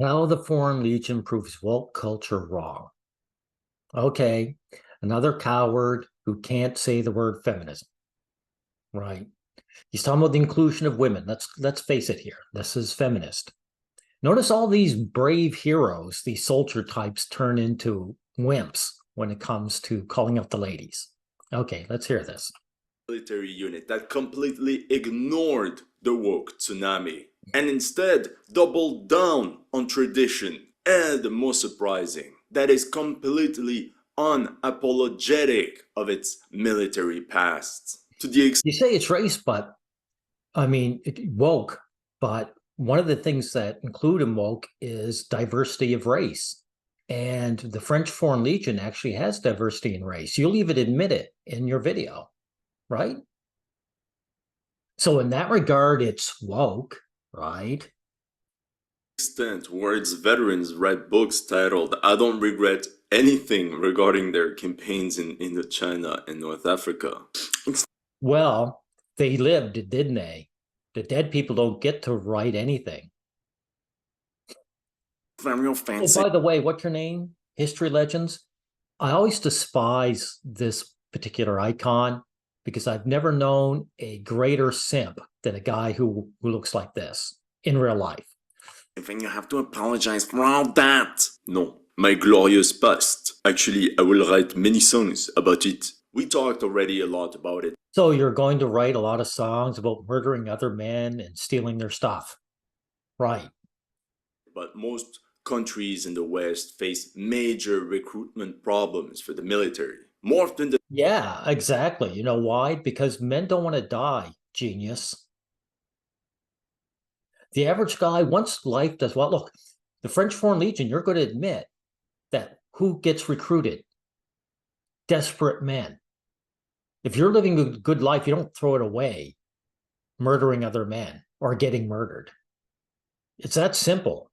How the Foreign Legion proves woke culture wrong. Okay, another coward who can't say the word feminism, right? He's talking about the inclusion of women. Let's face it here. This is feminist. Notice all these brave heroes, these soldier types turn into wimps when it comes to calling up the ladies. Okay, let's hear this. Military unit that completely ignored the woke tsunami and instead doubled down on tradition and, most surprising, that is completely unapologetic of its military past. To the You say it's race, but I mean, woke, but one of the things that include in woke is diversity of race. And the French Foreign Legion actually has diversity in race. You'll even admit it in your video, right? So in that regard, it's woke, right? extent where its veterans write books titled "I don't regret anything" regarding their campaigns in Indochina and North Africa. Well, they lived, didn't they? The dead people don't get to write anything. Real Oh, fancy. by the way, what's your name? History Legends? I always despise this particular icon because I've never known a greater simp than a guy who looks like this in real life. And you have to apologize for all that. No, my glorious past. Actually, I will write many songs about it. We talked already a lot about it. So you're going to write a lot of songs about murdering other men and stealing their stuff. Right. But most countries in the West face major recruitment problems for the military. More often than Yeah, exactly. You know why? Because men don't want to die, genius. The average guy, once life does well, look, the French Foreign Legion, you're going to admit that who gets recruited? Desperate men. If you're living a good life, you don't throw it away murdering other men or getting murdered. It's that simple.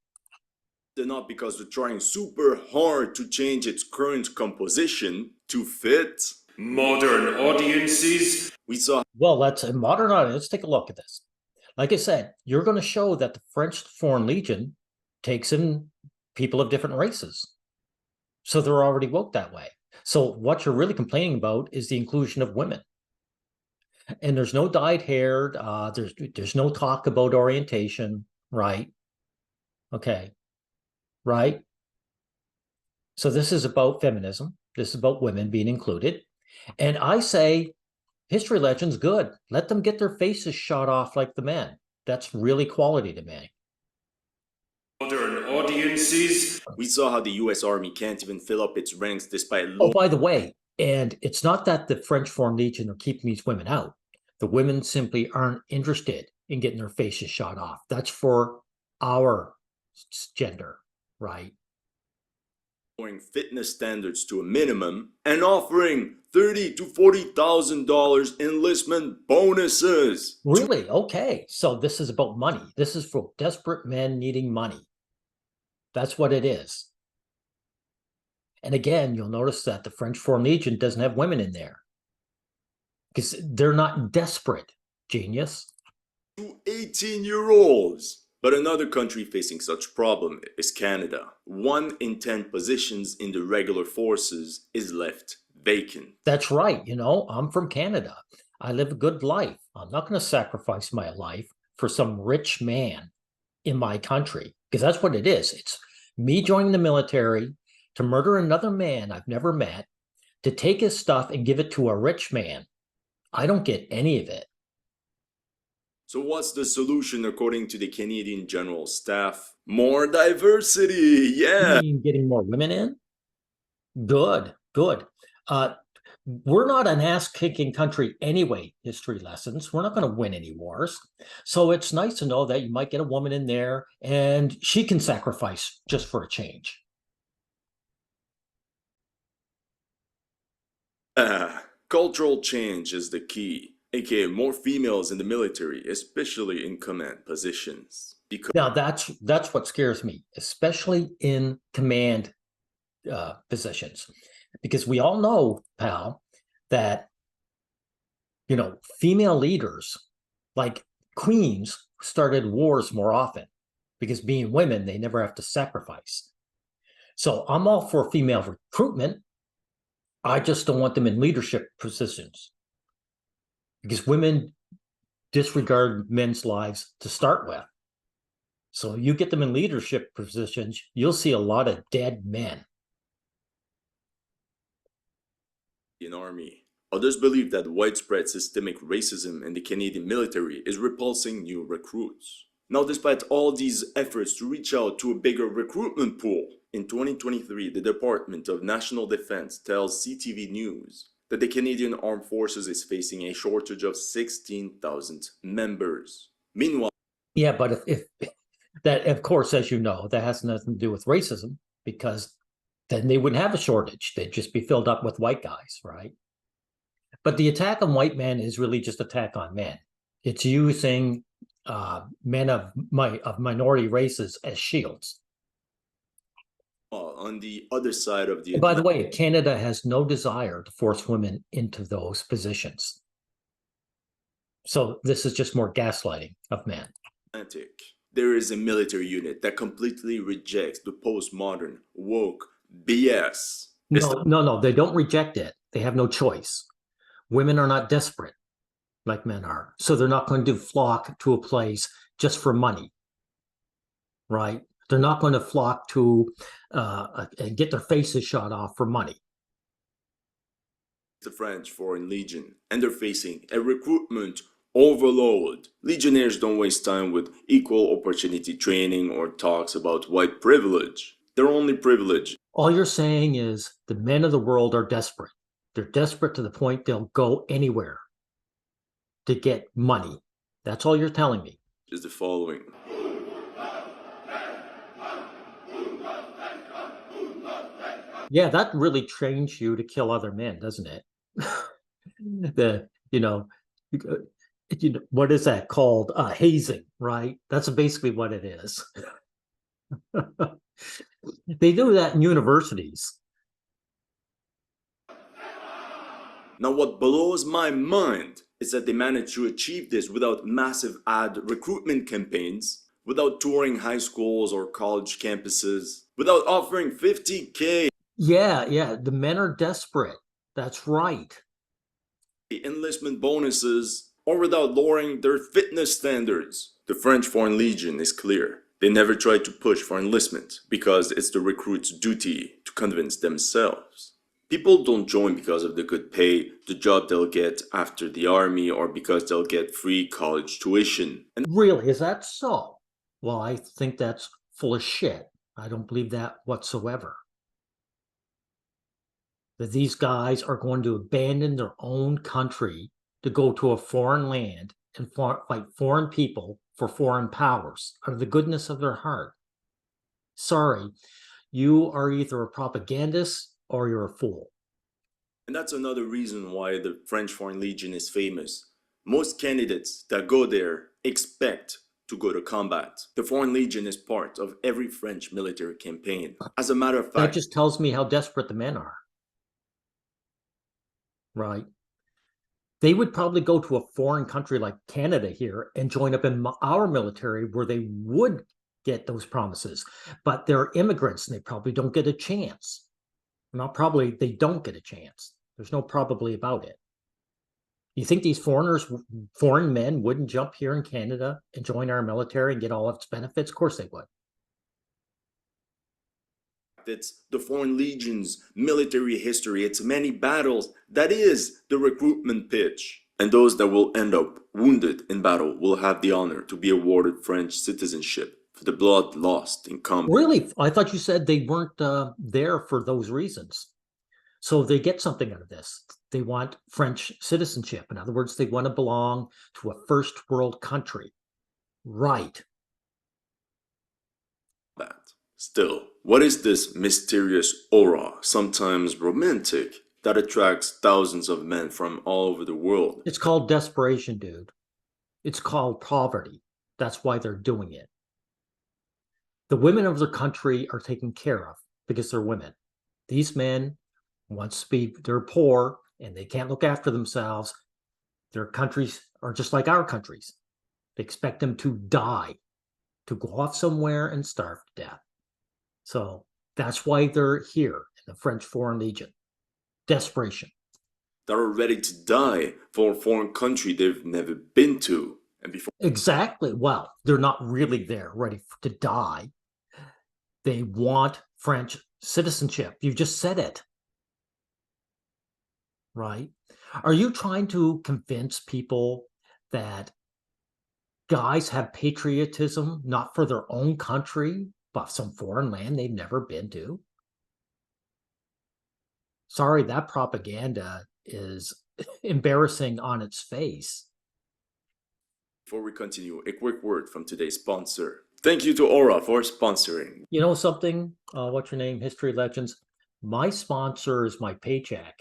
not because they're trying super hard to change its current composition to fit modern audiences. We saw Well, let's a modern audience. Let's take a look at this. Like I said, you're going to show that the French Foreign Legion takes in people of different races. So they're already woke that way. So what you're really complaining about is the inclusion of women. And there's no dyed hair. There's no talk about orientation, right? Okay, right. So this is about feminism. This is about women being included. And I say history legends good. Let them get their faces shot off like the men. That's really quality to me. modern audiences. We saw how the US Army can't even fill up its ranks despite Oh, by the way, and it's not that the French Foreign Legion are keeping these women out. The women simply aren't interested in getting their faces shot off. That's for our gender, right? lowering fitness standards to a minimum and offering $30,000 to $40,000 enlistment bonuses. Really? Okay. So this is about money. This is for desperate men needing money. That's what it is. And again, you'll notice that the French Foreign Legion doesn't have women in there because they're not desperate, genius. To 18-year-olds. But another country facing such problem is Canada. 1 in 10 positions in the regular forces is left vacant. That's right. You know, I'm from Canada. I live a good life. I'm not going to sacrifice my life for some rich man in my country because that's what it is. It's me joining the military to murder another man I've never met, to take his stuff and give it to a rich man. I don't get any of it. So what's the solution according to the Canadian General Staff? More diversity, You yeah! mean getting more women in? Good, good. We're not an ass-kicking country anyway, history lessons. We're not going to win any wars. So it's nice to know that you might get a woman in there and she can sacrifice just for a change. Cultural change is the key, aka more females in the military, especially in command positions. Because Now that's what scares me, especially in command positions, because we all know, pal, that female leaders like queens started wars more often. because being women, they never have to sacrifice. So I'm all for female recruitment. I just don't want them in leadership positions because women disregard men's lives to start with. So you get them in leadership positions, you'll see a lot of dead men. In army. Others believe that widespread systemic racism in the Canadian military is repulsing new recruits. Now, despite all these efforts to reach out to a bigger recruitment pool, in 2023, the Department of National Defense tells CTV News that the Canadian Armed Forces is facing a shortage of 16,000 members. Meanwhile, yeah, but if that, of course, as you know, that has nothing to do with racism, because then they wouldn't have a shortage. They'd just be filled up with white guys, right? But the attack on white men is really just attack on men. It's using men of minority races as shields. on the other side of the By the way, Canada has no desire to force women into those positions. So this is just more gaslighting of men. Atlantic, there is a military unit that completely rejects the postmodern, woke BS. No, they don't reject it. They have no choice. Women are not desperate like men are. So they're not going to flock to a place just for money, right? They're not going to flock to and get their faces shot off for money. The French Foreign Legion, and they're facing a recruitment overload. Legionnaires don't waste time with equal opportunity training or talks about white privilege. Their only privilege. All you're saying is the men of the world are desperate. They're desperate to the point they'll go anywhere to get money. That's all you're telling me. Is the following. Yeah, that really trains you to kill other men, doesn't it? What is that called? Hazing, right? That's basically what it is. They do that in universities. Now, what blows my mind is that they managed to achieve this without massive ad recruitment campaigns, without touring high schools or college campuses, without offering $50K. Yeah, the men are desperate. That's right. Enlistment bonuses, or without lowering their fitness standards. The French Foreign Legion is clear. They never tried to push for enlistment because it's the recruit's duty to convince themselves. People don't join because of the good pay, the job they'll get after the army, or because they'll get free college tuition. And really, is that so? Well, I think that's full of shit. I don't believe that whatsoever. That these guys are going to abandon their own country to go to a foreign land and fight foreign people for foreign powers out of the goodness of their heart. Sorry, you are either a propagandist or you're a fool. And that's another reason why the French Foreign Legion is famous. Most candidates that go there expect to go to combat. The Foreign Legion is part of every French military campaign. As a matter of fact, that just tells me how desperate the men are. Right? They would probably go to a foreign country like Canada here and join up in our military where they would get those promises. But they're immigrants and they probably don't get a chance. Not probably, they don't get a chance. There's no probably about it. You think these foreign men wouldn't jump here in Canada and join our military and get all of its benefits? Of course they would. It's the Foreign Legion's military history, its many battles. That is the recruitment pitch. And those that will end up wounded in battle will have the honor to be awarded French citizenship for the blood lost in combat. Really? I thought you said they weren't there for those reasons. So they get something out of this. They want French citizenship. In other words, they want to belong to a first world country. Right. Still, what is this mysterious aura, sometimes romantic, that attracts thousands of men from all over the world? It's called desperation, dude. It's called poverty. That's why they're doing it. The women of their country are taken care of because they're women. These men, they're poor and they can't look after themselves. Their countries are just like our countries. They expect them to die to go off somewhere and starve to death. So that's why they're here in the French Foreign Legion. Desperation. That are ready to die for a foreign country they've never been to. And before Exactly. Well, they're not really there ready to die. They want French citizenship. You just said it. Right? Are you trying to convince people that guys have patriotism not for their own country, but some foreign land they've never been to? Sorry, that propaganda is embarrassing on its face. Before we continue, a quick word from today's sponsor. Thank you to Aura for sponsoring. You know something? What's your name? History Legends. My sponsor is my paycheck.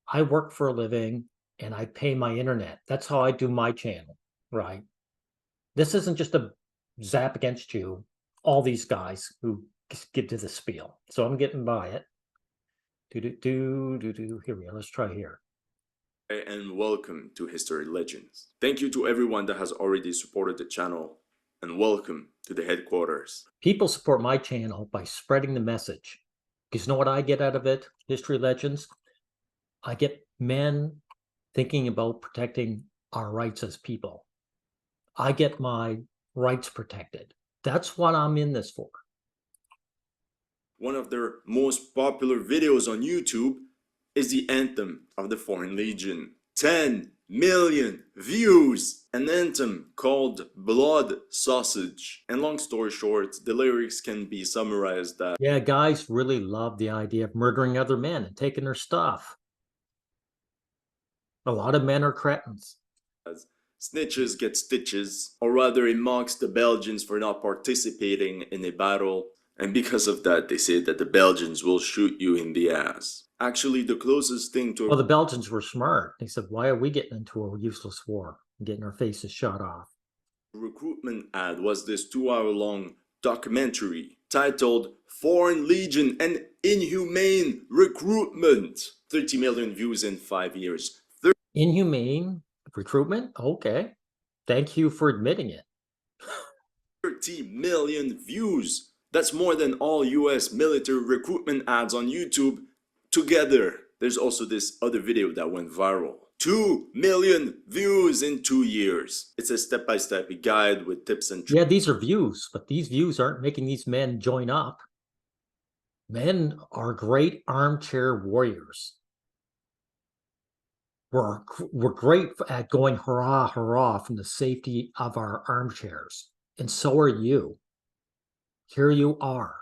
I work for a living and I pay my internet. That's how I do my channel, right? This isn't just a zap against you. All these guys who give to the spiel. So I'm getting by it. Here we go. Let's try here. And welcome to History Legends. Thank you to everyone that has already supported the channel, and welcome to the headquarters. People support my channel by spreading the message. Because you know what I get out of it, History Legends? I get men thinking about protecting our rights as people. I get my rights protected. That's what I'm in this for. One of their most popular videos on YouTube is the anthem of the Foreign Legion. 10 million views! An anthem called Blood Sausage. And long story short, the lyrics can be summarized as, yeah, guys really love the idea of murdering other men and taking their stuff. A lot of men are cretins. snitches get stitches, or rather it mocks the Belgians for not participating in a battle, and because of that they say that the Belgians will shoot you in the ass. Actually, the closest thing to Well, the Belgians were smart. They said, why are we getting into a useless war and getting our faces shot off? Recruitment ad was this 2-hour-long documentary titled Foreign Legion and Inhumane Recruitment. 30 million views in 5 years. Inhumane recruitment? Okay. Thank you for admitting it. 30 million views. That's more than all US military recruitment ads on YouTube together. There's also this other video that went viral. 2 million views in 2 years. It's a step-by-step guide with tips and tricks. Yeah, these are views, but these views aren't making these men join up. Men are great armchair warriors. We're great at going hurrah, hurrah from the safety of our armchairs. And so are you. Here you are.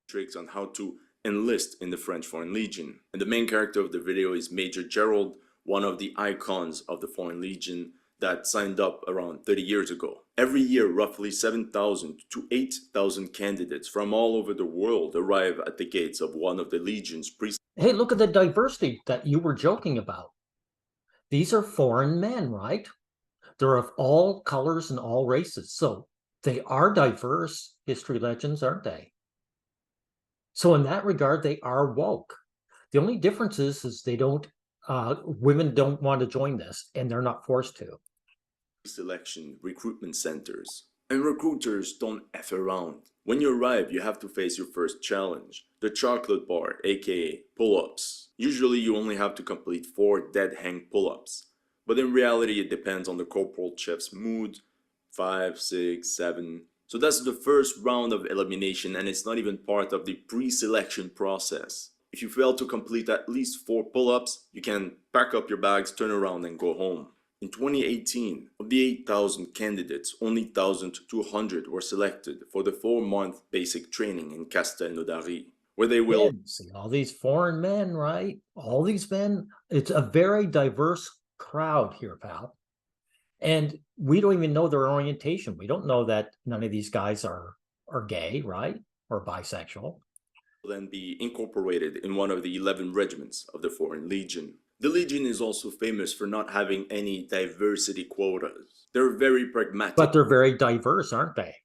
Tricks on how to enlist in the French Foreign Legion. And the main character of the video is Major Gerald, one of the icons of the Foreign Legion that signed up around 30 years ago. Every year, roughly 7,000 to 8,000 candidates from all over the world arrive at the gates of one of the Legion's precincts. Hey, look at the diversity that you were joking about. These are foreign men, right? They're of all colors and all races. So they are diverse History Legends, aren't they? So in that regard, they are woke. The only difference is they don't, women don't want to join this and they're not forced to. Selection recruitment centers. And recruiters don't F around. When you arrive, you have to face your first challenge, the chocolate bar, aka pull-ups. Usually you only have to complete 4 dead hang pull-ups, but in reality it depends on the corporal chef's mood, 5, 6, 7. So that's the first round of elimination and it's not even part of the pre-selection process. If you fail to complete at least 4 pull-ups, you can pack up your bags, turn around and go home. In 2018, of the 8,000 candidates, only 1,200 were selected for the 4-month basic training in Castelnaudary, where they will see all these foreign men, right? All these men. It's a very diverse crowd here, pal. And we don't even know their orientation. We don't know that none of these guys are gay, right? Or bisexual. then be incorporated in one of the 11 regiments of the Foreign Legion. The Legion is also famous for not having any diversity quotas. They're very pragmatic. But they're very diverse, aren't they?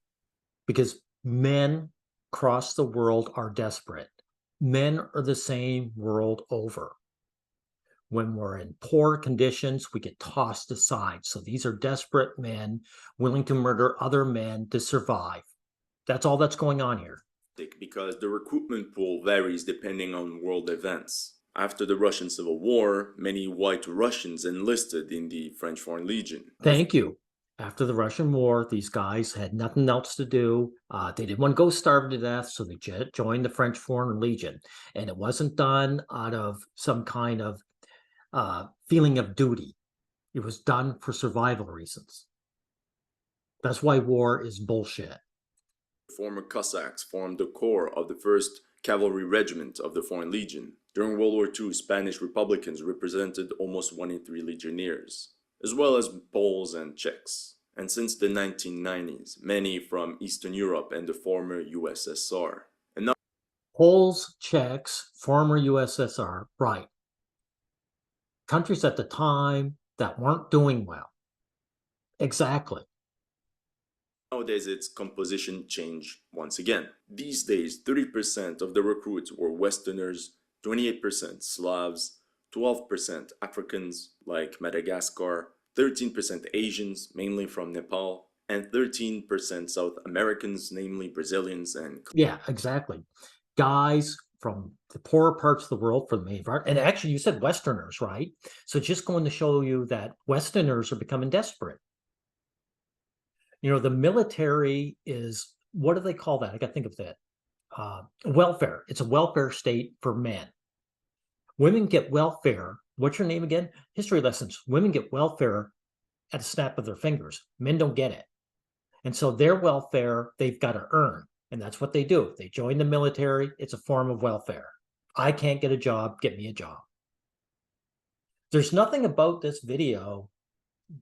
Because men across the world are desperate. Men are the same world over. When we're in poor conditions, we get tossed aside. So these are desperate men willing to murder other men to survive. That's all that's going on here. Because the recruitment pool varies depending on world events. After the Russian Civil War, many white Russians enlisted in the French Foreign Legion. Thank you. After the Russian War, these guys had nothing else to do. They didn't want to go starve to death, so they joined the French Foreign Legion. And it wasn't done out of some kind of feeling of duty. It was done for survival reasons. That's why war is bullshit. Former Cossacks formed the core of the 1st Cavalry Regiment of the Foreign Legion. During World War II, Spanish Republicans represented almost 1 in 3 legionnaires, as well as Poles and Czechs. And since the 1990s, many from Eastern Europe and the former USSR. And now Poles, Czechs, former USSR, right. Countries at the time that weren't doing well. Exactly. nowadays its composition changed once again. These days, 30% of the recruits were Westerners, 28% Slavs, 12% Africans like Madagascar, 13% Asians, mainly from Nepal, and 13% South Americans, namely Brazilians and... Yeah, exactly. Guys from the poorer parts of the world, for the main part, and actually you said Westerners, right? So just going to show you that Westerners are becoming desperate. You know, the military is, what do they call that? I got to think of that. Welfare. It's a welfare state for men. Women get welfare. What's your name again? History lessons. Women get welfare at a snap of their fingers. Men don't get it. And so their welfare, they've got to earn. And that's what they do. They join the military. It's a form of welfare. I can't get a job. Get me a job. There's nothing about this video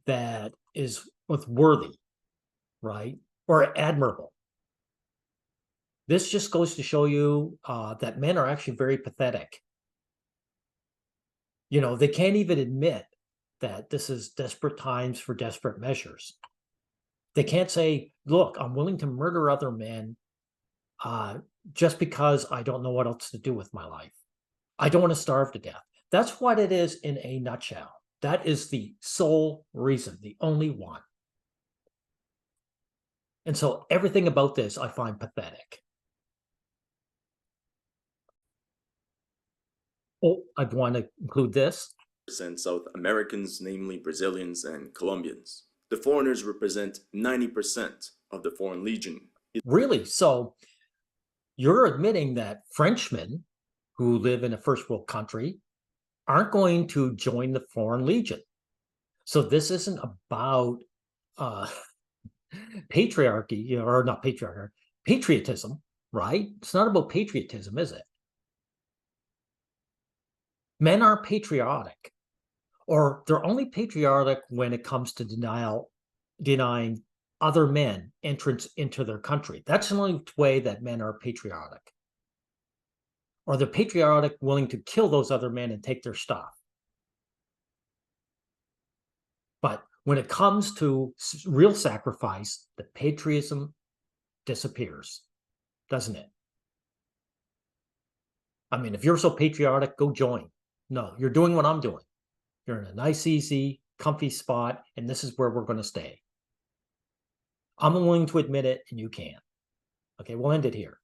that is worthy, right? Or admirable. This just goes to show you that men are actually very pathetic. You know, they can't even admit that this is desperate times for desperate measures. They can't say, look, I'm willing to murder other men just because I don't know what else to do with my life. I don't want to starve to death. That's what it is in a nutshell. That is the sole reason, the only one. And so everything about this I find pathetic. Oh, I want to include this. South Americans, namely Brazilians and Colombians. The foreigners represent 90% of the Foreign Legion. Really? So you're admitting that Frenchmen who live in a first world country aren't going to join the Foreign Legion. So this isn't about patriarchy, or not patriarchy, patriotism, right? It's not about patriotism, is it? Men are patriotic, or they're only patriotic when it comes to denying other men entrance into their country. That's the only way that men are patriotic. Or they're patriotic, willing to kill those other men and take their stuff. But when it comes to real sacrifice, the patriotism disappears, doesn't it? I mean, if you're so patriotic, go join. No, you're doing what I'm doing. You're in a nice, easy, comfy spot, and this is where we're going to stay. I'm willing to admit it, and you can't. Okay, we'll end it here.